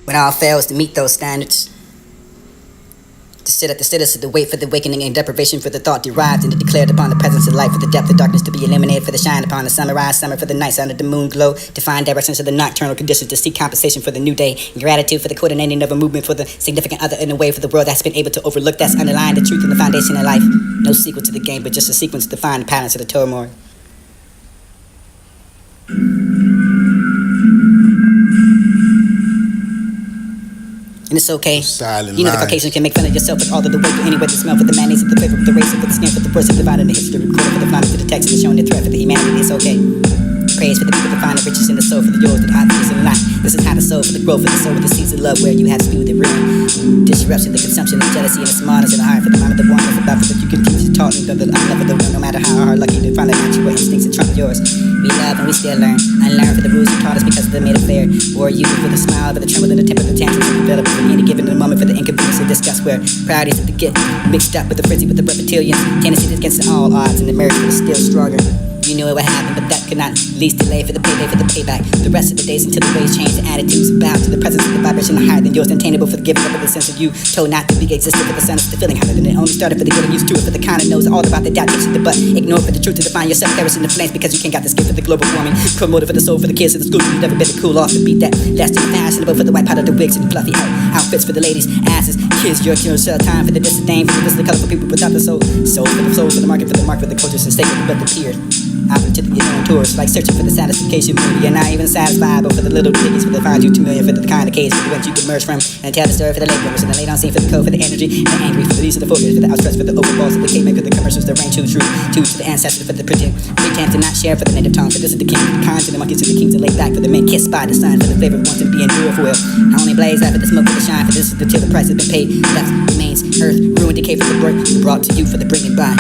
When all fails to meet those standards, to sit at the stillest, to wait for the awakening and deprivation for the thought derived and declared upon the presence of light, for the depth of darkness to be eliminated, for the shine upon the sunrise, summer for the nights under the moon glow, to find directions of the nocturnal conditions, to seek compensation for the new day, and gratitude for the coordinating of a movement for the significant other in a way for the world that's been able to overlook, that's underlying the truth and the foundation of life. No sequel to the game, but just a sequence to define the patterns of the turmoil. And it's okay. You know the Caucasians can make fun of yourself with all of the weight, but anyway, the smell for the mayonnaise, of the flavor, for the race, for the skin, for the person dividing the history, recording for the flounder, for the text, and showing the threat for the humanity. It's okay. Praise for the people that find the riches in the soul, for the yours that obvious in life. This is how the soul, for the growth of the soul, with the seeds of love, where you have spewed the ruin. Disruption, the consumption of jealousy, and the smartness in the heart, for the mind of the one that's about, for that you can teach the taught, and the love of the one, no matter how hard lucky to find the natural instincts that trump yours. We love and we still learn. Unlearn for the rules you taught us because of the made affair. Or you for the smile, for the tremble, and the temper, the tantrums, and the development, for the any given in the moment, for the inconvenience of disgust, where priorities of the gift mixed up with the frenzy, with the reptilian tendencies against all odds, and the marriage was still stronger. You knew it would happen, but that could not least delay for the payday, for the payback. The rest of the days until the ways change, the attitudes bow to the presence of the vibration higher than yours, untainable for the giving up of the sense of you, told not to be existed for the sense of the feeling higher than it only started for the getting used to it, for the kind of knows all about the doubt, takes it the butt, ignore for the truth to define yourself, perish in the flames because you can't got the gift for the global warming, promoted for the soul, for the kids of the school, you've never been to cool off to beat that. That's too fashionable for the white powder, the wigs, and the fluffy outfits for the ladies, asses, kids, your cell time for the disdain, for the color for people without the soul, soul for the soul, for the market, for the mark, for the cultures and state, but the peers. Out into the tours, like searching for the satisfaction movie. You're not even satisfied, but for the little piggies, for the 5 2 million, for the kind of case, for the ones you can merge from, and tell the story for the laborers, and the late on scene for the code, for the energy, and the angry, for the these are the focus, for the outstretched, for the overballs, for the caveman, for the commercials, the rain too true, to the ancestors, for the pretend to not share, for the native tongue, for this is the king, the kinds and the monkeys, and the kings, and laid back, for the men kissed by the sun, for the flavor wants to be endured for will. I only blaze out for the smoke, for the shine, for this is the till the price has been paid, left remains earth, ruin, decay, for the birth, brought to you for the bringing by.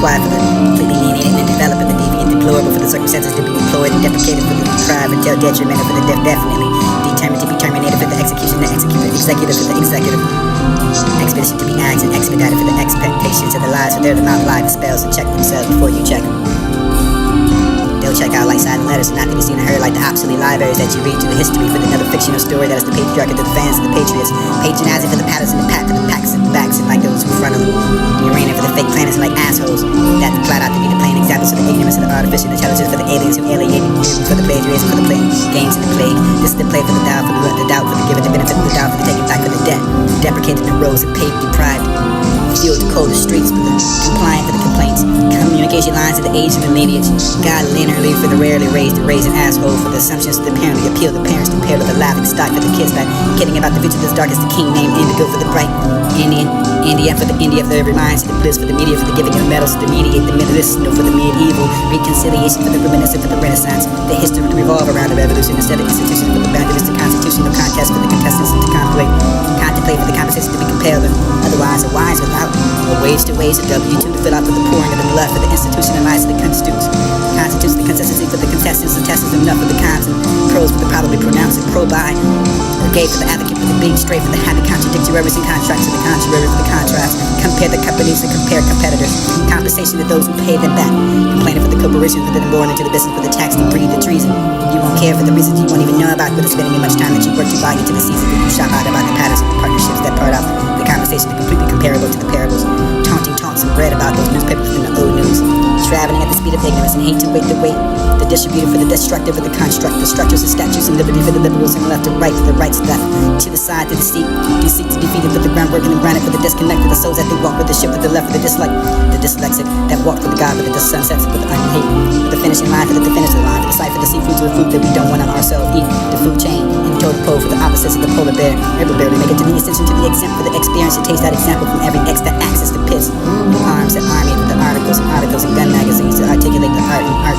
quiet for the completely lenient and developing the deviant, deplorable for the circumstances to be employed and deprecated for the deprived and detrimental for the definitely determined to be terminated for the execution, the executive, executive for the executive, expedition to be acts and expedited for the expectations of the lies, for they're the mouth lie, the spells, and check themselves before you check them. They'll check out like silent letters and not to be seen or heard like the obsolete libraries that you read through the history for another fictional story that is the patriarch of the fans and the patriots, patronizing for the patterns and the pat for the packs and the backs and like those who front of them. You're reigning for the fake planets like assholes that flat out to be the plain examples of the ignorance of the artificial intelligence for the aliens who alienate you, for the plagiarism, for the playing games and the plague. This is the play for the doubt, for the doubt, for the giving the benefit of the doubt, for the taking back for the debt, deprecated the rose and paid deprived. Fueled the cold streets for the compliant for the complaints, communication lines of the age and the lineage, God linearly for the rarely raised, the raising asshole for the assumptions to the parent, the appeal, the parents, the pair of the laughing stock for the kids that kidding about the future that's dark as the king named Indigo for the bright Indian, India for the India for the reminds, the bliss for the media for the giving of the medals, the mediate, the medicinal for the medieval, reconciliation for the reminiscent for the renaissance, the history to revolve around the revolution instead of institution for the boundaries, the constitutional contest for the contestants to contemplate for the conversation to be compelled, otherwise a wise without a wage to wage, a W2 to fill out for the pouring of the blood for the institutionalized the constitutes the consistency for the contestants, the testers enough for the cons and pros for the probably pronounced and pro by or gay for the advocate for the being straight for the happy contradictories and contracts to the contrary for the contrast, compare the companies and compare competitors, compensation to those who pay them back, complaining for the corporations for them born into the business for the tax to breed the treason. You won't care for the reasons you won't even know about, but it's spending much time that you work to buy into the season that you shop out about the patterns and the partnerships that part out the conversation to completely comparable to the parables, taunting taunts and read about those newspapers from the old news, traveling at the speed of ignorance and hate to wait the wait, the distributor for the destructive for the construct, the structures and statutes and liberty for the liberals and left and right for the rights left, to the side to the seat, deceit to defeated for the groundwork and the granite for the disconnect for the souls that they walk with the ship for the left for the dislike, the dyslexic that walk for the God for the sunsets for the unhate, for the finishing line for the definitive line, for the sight for the seafood to the food that we don't want to ourselves eat, the food chain and the total pole for the opposites of the polar bear, every barely make it to the extension to the exempt for the experience to taste that example from every X that access the pits, the arms that army for the articles and gun magazines to articulate the art and art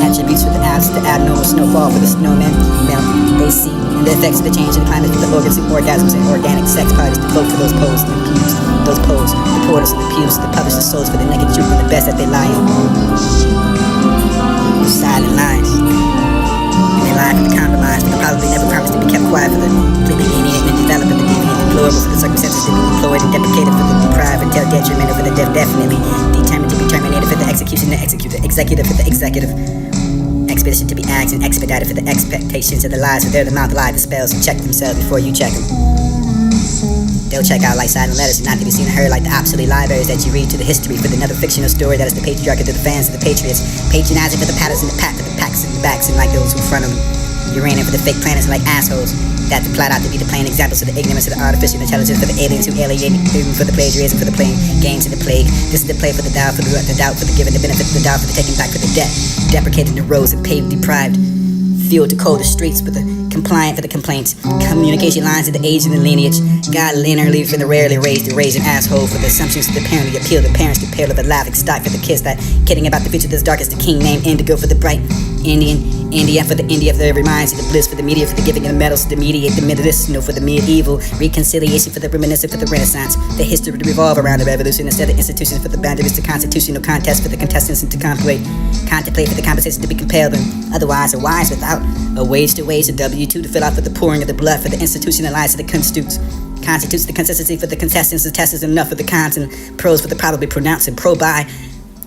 attributes for the abs, the abnormal snowfall for the snowman, melt, they see, and the effects of the change in the climate for the organs and orgasms and organic sex parties to vote for those poles and pews, those poles, the portals and the pews, the publish the souls for the naked truth and the best that they lie in. Silent lies. And they lie for the compromise, but probably never promised to be kept quiet for the completely lenient and developing the deviant, deplorable for the circumstances to be employed and deprecated for the deprived and detrimental for the definitely determined to be terminated for the execution, the executive for the executive, expedition to be acts and expedited for the expectations of the lies, for they're the mouth lie, the spells, and check themselves before you check them. They'll check out like silent letters and not to be seen or heard like the obsolete libraries that you read to the history for another fictional story that is the patriarch of the fans and the patriots, patronizing for the patterns and the pat for the packs and the backs and like those who front of them. You're reigning for the fake planets like assholes that flat out to be the plain examples of the ignorance of the artificial intelligence for the aliens who alienate you, for the plagiarism, for the playing games and the plague. This is the play for the doubt, for the doubt, for the giving the benefit of the doubt, for the taking back for the debt, deprecated the rose and paved deprived, fueled to cold the streets for the compliant for the complaints, communication lines of the age and the lineage, God linearly for the rarely raised, the raising asshole for the assumptions to the parent, the appeal, the parents, the pair of the laughing stock for the kids that kidding about the future that's dark as the king named Indigo for the bright Indian, India for the India for the reminds, the bliss for the media for the giving of the medals, the mediate, the medicinal for the medieval, reconciliation for the reminiscent for the renaissance, the history to revolve around the revolution instead of institutions for the boundaries, the constitutional contest for the contestants and to contemplate for the compensation to be compelled and otherwise a wise without a wage to wage, a W2 to fill out for the pouring of the blood for the institutionalized of the constitutes the consistency for the contestants, the testers enough for the cons and pros for the probably pronounced and pro by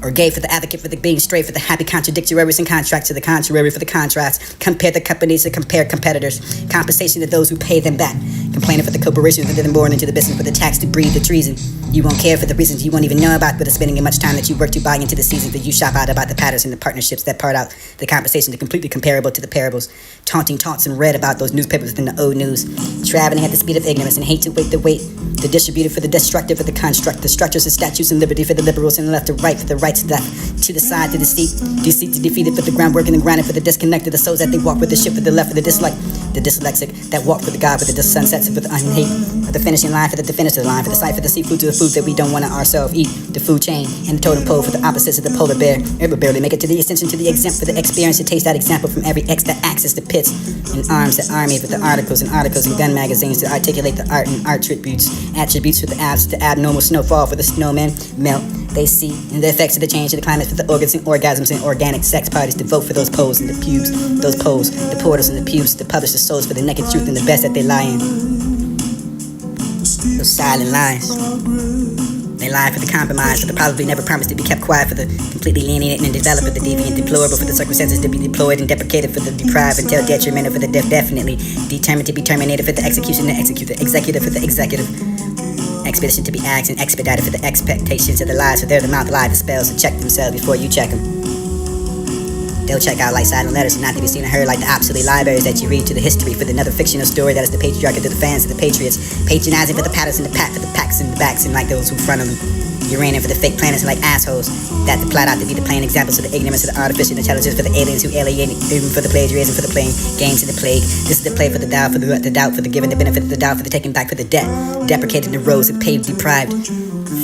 or gay for the advocate for the being straight for the happy contradictories and contracts to the contrary for the contrast, compare the companies to compare competitors, compensation to those who pay them back, complaining for the corporations that are born into the business for the tax to breed the treason. You won't care for the reasons you won't even know about, but it's spending much time that you work to buy into the seasons that you shop out about the patterns and the partnerships that part out the compensation to completely comparable to the parables, taunting taunts and read about those newspapers within the old news, traveling at the speed of ignorance and hate to wait the wait, the distributor for the destructive for the construct, the structures and statutes and liberty for the liberals and left to right for the rights to the side to the seat, deceit to defeated for the groundwork and the granite for the disconnected, the souls that they walk with the ship for the left for the dislike, the dyslexic that walk with the God for the sunsets for the unhate, for the finishing line for the definitive line, for the sight for the seafood to the food that we don't want to ourselves eat, the food chain and the totem pole for the opposites of the polar bear, ever barely make it to the extension to the exempt for the experience to taste that example from every X that access the pits and arms that army with the articles and gun magazines to articulate the art and art attributes for the abs, the abnormal snowfall for the snowmen, melt, They see in the effects of the change of the climate for the organs and orgasms and organic sex parties to vote for those poles and the pubes, those poles, the portals and the pews to publish the souls for the naked truth and the best that they lie in. Those silent lies. They lie for the compromise, for the probably never promised to be kept quiet, for the completely lenient and developed, for the deviant, deplorable, for the circumstances to be deployed and deprecated, for the deprived until detrimental, for the definitely determined to be terminated, for the execution to execute, the executive for the executive. Expedition to be axed and expedited for the expectations of the lies, for they're the mouth lie, the spells to check themselves before you check them. They'll check out like silent letters, not to be seen or heard like the obsolete libraries that you read to the history for the another fictional story that is the patriarch of the fans of the patriots, patronizing for the paddles and the pat for the packs and the backs and like those who front of them. Uranium for the fake planets like assholes that plot out to be the plain examples of the ignorance of the artificial intelligence for the aliens who alienate them for the plagiarism for the playing games and the plague. This is the play for the doubt, for the doubt, for the giving the benefit of the doubt, for the taking back for the debt, deprecated the roads and paved deprived,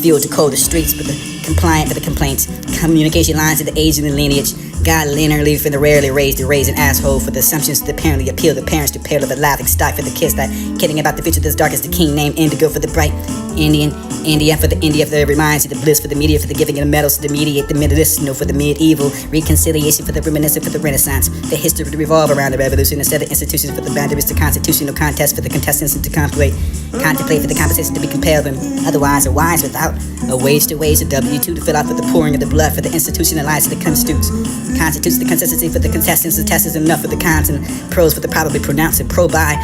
fuel to cold the streets for the compliant for the complaints, communication lines to the age and the lineage, God linearly for the rarely raised, the raised an asshole for the assumptions that apparently appeal the parents to peril of a laughing stock for the kids that kidding about the future that's dark as the king named Indigo for the bright Indian, India for the India for the reminds you the bliss for the media for the giving of the medals to the mediate the medicinal for the medieval reconciliation for the reminiscent for the renaissance the history to revolve around the revolution instead of institutions for the boundaries to constitutional contest for the contestants to contemplate for the conversation to be compelled and otherwise a wise without a wage to wage a W2 to fill out for the pouring of the blood for the institutionalized to the constitutes the consistency for the contestants the testers enough for the cons and pros for the probably pronounced and pro by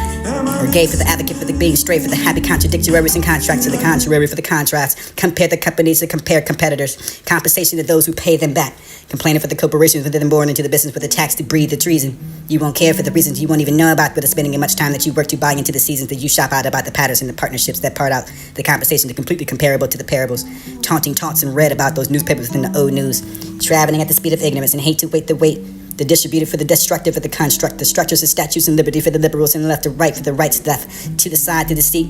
or gay for the advocate for the being straight for the happy contradictories and contracts to the contrary for the contrast compare the companies to compare competitors compensation to those who pay them back complaining for the corporations within them born into the business for the tax to breed the treason you won't care for the reasons you won't even know about but the spending of much time that you work to buy into the seasons that you shop out about the patterns and the partnerships that part out the compensation to completely comparable to the parables taunting taunts and read about those newspapers within the old news traveling at the speed of ignorance and hate to wait the weight the distributed for the destructive for the construct, the structures of statutes and liberty for the liberals and left to right for the rights left to the side to deceit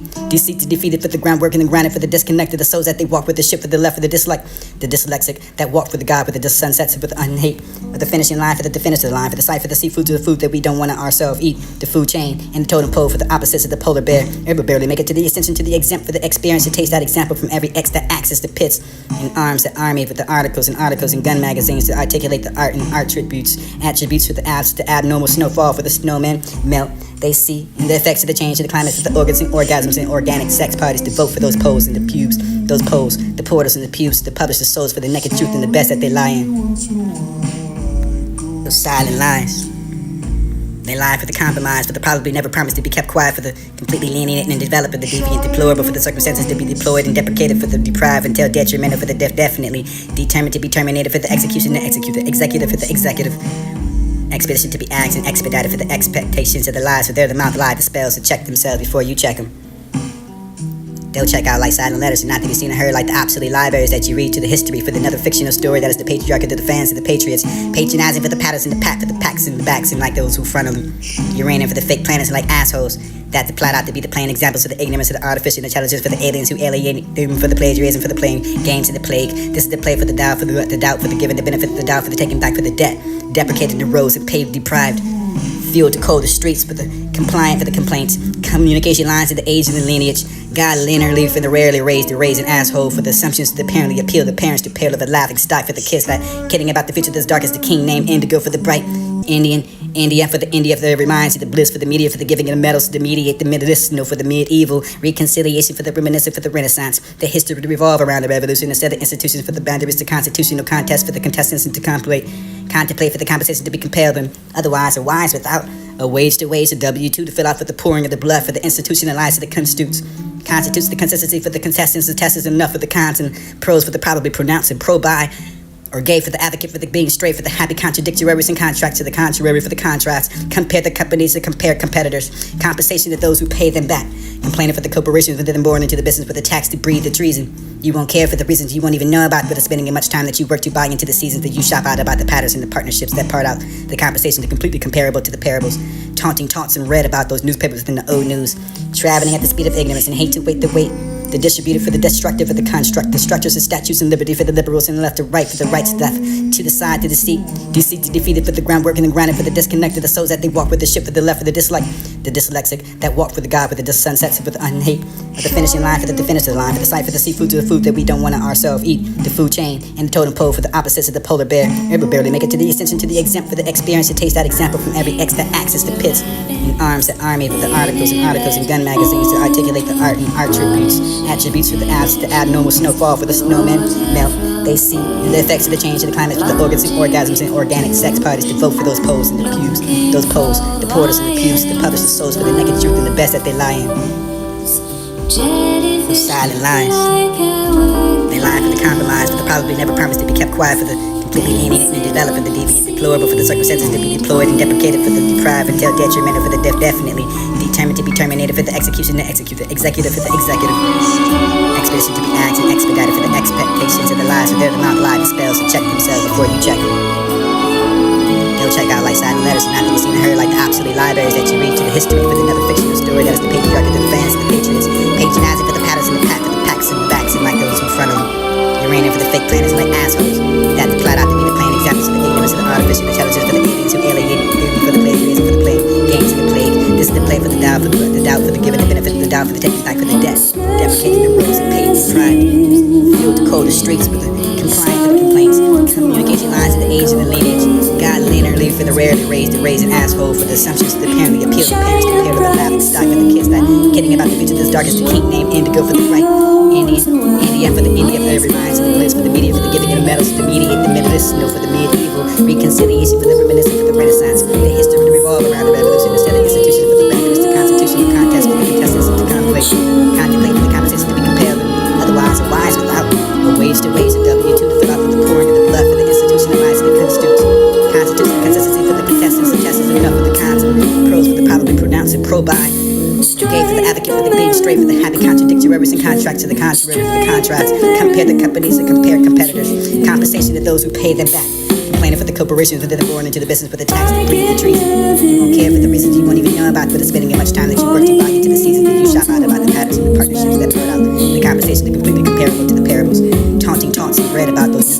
to defeated for the groundwork and the granite for the disconnected, the souls that they walk with the ship for the left for the dyslexic that walk for the God with the sunsets for the unhate, for the finishing line for the definitive line for the site for the seafood to the food that we don't want to ourselves eat, the food chain and the totem pole for the opposites of the polar bear. Ever barely make it to the ascension to the exempt for the experience to taste that example from every X that access the pits and arms that army with the articles and gun magazines to articulate the art and art attributes for the abs, the abnormal snowfall for the snowmen melt. They see in the effects of the change of the climate for the organs and orgasms and organic sex parties to vote for those poles and the pubes, those poles, the portals and the pews to publish the souls for the naked truth and the best that they lie in. Those silent lies. They lie for the compromise, for the probably never promised to be kept quiet, for the completely lenient and developed, for the deviant, deplorable, for the circumstances to be deployed and deprecated, for the deprived until detrimental, for the definitely determined to be terminated, for the execution to execute, the executive for the executive. Expedition to be axed and expedited for the expectations of the lies, for they're the mouth lie, the spells to check themselves before you check them. They'll check out like silent letters and not to be seen or heard like the obsolete libraries that you read to the history for the another fictional story that is the patriarch of the fans of the patriots, patronizing for the paddles and the pat for the packs and the backs and like those who front of them. Uranium for the fake planets like assholes that plot out to be the plain examples of the ignorance of the artificial intelligence for the aliens who alienate them for the plagiarism for the playing games of the plague. This is the play for the doubt, for the doubt, for the giving the benefit of the doubt, for the taking back for the debt, deprecating the roads and paved deprived, fuel to cold the streets for the compliant for the complaints, communication lines to the age and the lineage, God linearly for the rarely raised, the raised an asshole for the assumptions that apparently appeal the parents to peril of a laughing stock for the kids that kidding about the future that's dark as the king named Indigo for the bright Indian, India for the reminds you the bliss for the media for the giving of the medals to mediate the medicinal for the medieval reconciliation for the reminiscent for the renaissance the history to revolve around the revolution instead of institutions for the boundaries to constitutional contest for the contestants and to contemplate for the compensation to be compelled and otherwise a wise without a wage to wage a W2 to fill out for the pouring of the blood for the institutionalized to the constitutes the consistency for the contestants the testers enough for the cons and pros for the probably pronounced and pro by or gay for the advocate for the being straight for the happy contradictories and contracts to the contrary for the contrast compare the companies to compare competitors compensation to those who pay them back complaining for the corporations within them born into the business for the tax to breed the treason you won't care for the reasons you won't even know about but the spending of much time that you work to buy into the seasons that you shop out about the patterns and the partnerships that part out the compensation to completely comparable to the parables taunting taunts and read about those newspapers within the old news traveling at the speed of ignorance and hate to wait the weight The distributed for the destructive, for the construct, the structures and statutes and liberty for the liberals and the left to right, for the right to left, to the side to the seat, deceit to defeated for the groundwork and the grinding for the disconnected, the souls that they walk with the ship for the left for the dislike, the dyslexic that walk for the God with the sunsets for the unhate, for the finishing line for the definitive line, for the sight for the seafood to the food that we don't want to ourselves eat, the food chain and the totem pole for the opposites of the polar bear. It will barely make it to the ascension to the exempt for the experience to taste that example from every X that axis the pits and arms the army for the articles and gun magazines to articulate the art and attributes for the abnormal snowfall for the snowmen melt. They see the effects of the change of the climate for the organs and orgasms and organic sex parties to vote for those poles and the pews, those poles, the porters and the pews, the publish the souls for the naked truth and the best that they lie in. Those silent lies. They lie for the compromise, for the probably never promised to be kept quiet, for the completely alienated and developed, for the deviant, deplorable, for the circumstances to be deployed and deprecated, for the deprived until detrimental, for the definitely determined to be terminated, for the execution to execute, the executive for the executive, expedition to be axed and expedited, for the expectations of the lies, for their amount of lie dispels to check themselves before you check them. They'll check out like silent letters, not that you've seen and heard like the obsolete libraries that you read to the history for another fictional story that is the patriarchy to the fans and the patriots, patronizing for the patterns and the pack for the packs and the backs and like those in front of them. Uranium for the fake planets like assholes that plot out to be the plain examples of the ignorance of the artificial intelligence for the aliens who alienate for the plagiarism for the plague games and the plague. This is the play for the doubt for the doubt for the giving the benefit of the doubt for the taking back for the death, deprecating the rules and pain and pride. Fueled to cold the streets with the complying for the complaints, communication lines of the age and the lineage. God linearly for the rarely raised and raising asshole for the assumptions to the parent, the appeal to parents compared to the laughing stock for the kids that kidding about the future that's dark as the king named Indigo for the right. India for the India for every minds and the bliss for the media for the giving of the medals to mediate the medicinal for the medieval reconciliation for the reminiscent for the renaissance the history to revolve around the revolution instead of institution for the benefits to constitutional contest for the contestants to contemplate for the conversation to be compelled otherwise wise without a wage to wage a W2 to fill out for the pouring of the blood for the institutionalized the constitution consistency for the contestants the testers enough for the cons and pros for the probably pronounced and pro by. Gay for the advocate for the being straight for the happy contradictories and contracts to the contrary for the contracts. Compare the companies and compare competitors. Compensation to those who pay them back. Complaining for the corporations that are born into the business for the tax to plead the treason. You won't care for the reasons you won't even know about, but it's spending much time that you work to buy into the seasons that you shop out about the patterns and the partnerships that brought out the conversation that completely comparable to the parables. Taunting taunts and read about those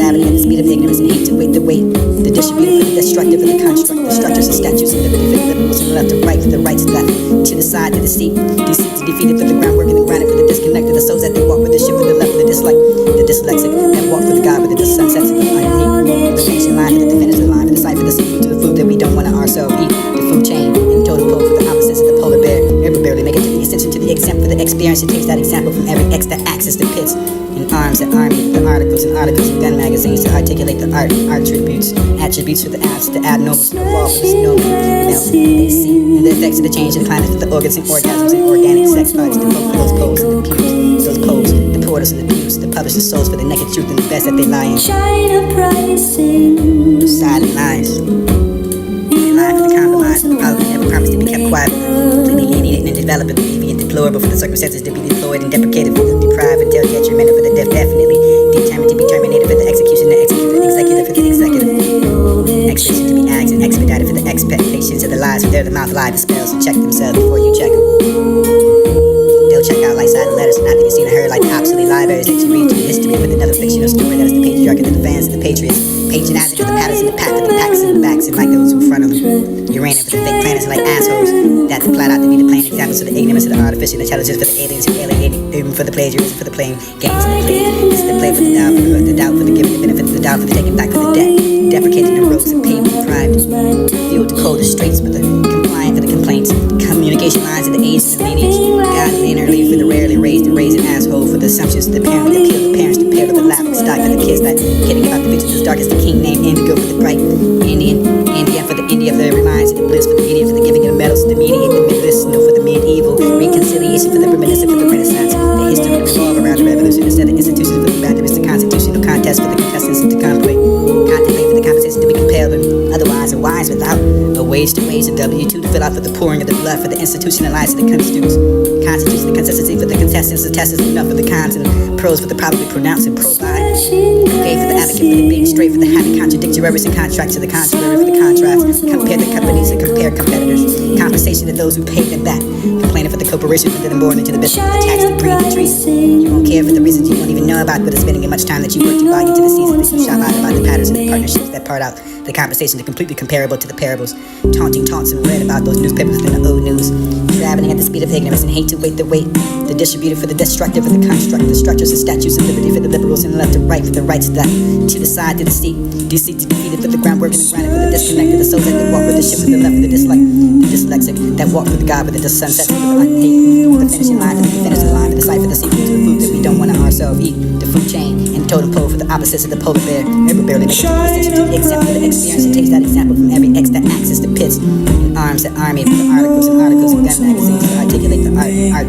traveling at the speed of ignorance and hate to weight the weight. The distributed for the destructive for the construct, the structures and statutes and liberty for the liberals and the left to right for the right to left, to the side to the seat, deceit to defeated for the groundwork and the grinding for the disconnected, the souls that they walk with the ship for the left for the dislike, the dyslexic that walk for the God with the sunsets and the unhate, the finishing line for the definitive line for the sight for the seafood to the food that we don't want to ourselves eat, the food chain and the totem pole for the opposites of the polar bear. Every barely make it to the ascension to the exempt for the experience to taste that example from every X that axis the pits and arms the army, the articles and gun magazines to articulate the art attributes for the abs, the abnormal snowfall for the snowmen melt. They see and the effects of the change in the climate for the organs and orgasms and organic sex parties to vote for those poles and the pews, those poles, the porters and the pews, the publish the souls for the naked truth and the best that they lie in. Those silent lies. They lie for the compromise, for the probably never promised to be kept quiet, completely alienated and developed and deviant, deplorable for the circumstances to be deployed and deprecated for the deprived until detrimental for the definitely determined to be terminated for the execution to execute the executive for the executive, expedition to be axed and expedited for the expectations of the lies for their mouth lie dispels to check themselves before you check them. They'll check out like silent letters, not that you've seen and heard like the obsolete libraries that you read to the history for another fictional story that is the patriarchy to the fans and the patriots, patronizing for the patterns and the pack for the packs and the backs and like those in front of them. Uranium for the fake planets like assholes that plot out to be the plain examples of the ignorance of the artificial intelligence for the aliens who alienate even for the plagiarism for the playing games and the plague. This is the play for the doubt for the giving the benefit of the doubt for the taking back for the death, deprecating the rules and pain and pride. Fueled to cold the streets with the compliant for the complaints, communication lines of the age and the lineage. God linearly for the rarely raised and raising asshole for the assumptions to the parent, the appeal to the parents to pair with the laughing stock for the kids that kidding about the future that's dark as the king named Indigo for the bright India for the India for every minds and the bliss for the media for the giving of the medals to mediate the medicinal for the medieval reconciliation for the reminiscent for the renaissance the history to revolve around the revolution instead of institutions for the boundaries the constitutional contest for the contestants to contemplate for the conversation to be compelled and otherwise and wise without a wage to wage a W2 to fill out for the pouring of the blood for the institutionalized the constitution the consistency for the contestants, the testers, enough for the cons and pros for the probably pronounced and pro-by. Gay for the advocate, for the being straight, for the happy contradictories and contracts to the contrary, for the contrast. Compare the companies and compare competitors. Compensation to those who pay them back. Complaining for the corporations that are born into the business of the tax, the greed, the treason. You won't care for the reasons you won't even know about, but it's spending much time that you work to buy into the seasons that you shop out about the patterns and the partnerships that part out the conversation are completely comparable to the parables. Taunting taunts and read about those newspapers within the old news. Traveling at the speed of ignorance and hate to wait the weight. The distributor for the destructive, for the construct, the structures and statutes of liberty for the liberals and left to right, for the rights that to the side to the seat. Deceit to defeated for the groundwork and the grinding for the disconnected, the souls that they walk with the ship for the left, for the dislike, the dyslexic that walk with the God with the sunset, for the hate, the finishing line, for the finish the line, for the sight, for the sequel to the food that we don't want to ourselves eat. The food chain and the totem pole for the opposites of the polar bear. Ever barely make a distinction to the except for the experience and taste that example from every X that access the pits and arms that army for the articles and gun magazines to articulate the art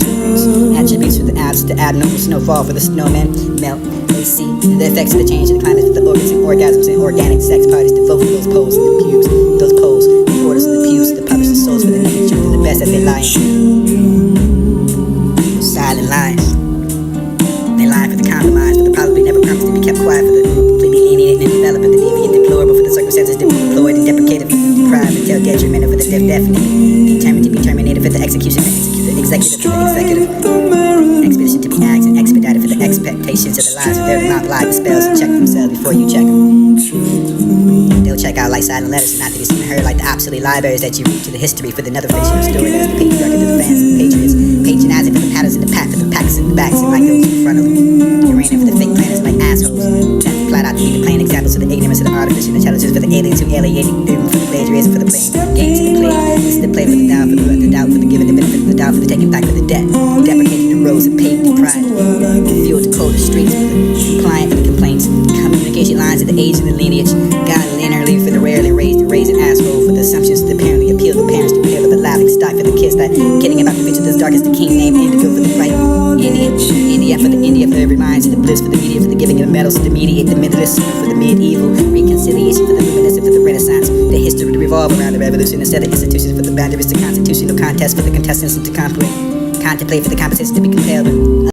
attributes for the abs, the abnormal snowfall for the snowman melt. They see the effects of the change in the climate for the organs and orgasms and organic sex parties to vote for those poles and the pews, those poles, the portals and the pews, to publish the souls for the naked truth and the best that they lie in. Silent lies. They lie for the compromise, but the probably never promised to be kept quiet for the completely alienated and developing, the deviant, deplorable for the circumstances that were deployed and deprecated for the deprived and tail detrimental for the definite, determined to be terminated for the execution, the executive for the executive, expedition to be axed and expedited for the expectations of the lives of their mouth lie the spells and check themselves before you check them. They'll check out like silent letters and not to be seen and heard like the obsolete libraries that you read to the history for another fictional story that is the patriarch of the fans and the patriots, patronizing for the patterns in the pack, for the packs in the backs and like those in front of them. Uranium for the fake planners like assholes. That flat out to be the plain examples of the ignorance of the artificial intelligence for the aliens who alienating them for the plagiarism for the playing games in the play. This is the play for the doubt, for the doubt, for the giving the benefit of the doubt, for the taking back for the debt. Deprecating the roads and paved the pride. Fuel to cold the streets for the compliant for the complaints. Communication lines of the age and the lineage. God linearly for the rarely raised, the raising asshole for the assumptions that apparently appeal to parents to prepare for the laughing stock for the kids that getting about the picture as dark as the king named Indigo for the bright India for the India for the reminds of the bliss for the media for the giving of medals to mediate the medalist for the medieval reconciliation for the reminiscent for the Renaissance, the history to revolve around the revolution instead of institutions for the boundaries to constitutional contest for the contestants and to contemplate for the competition to be compelled.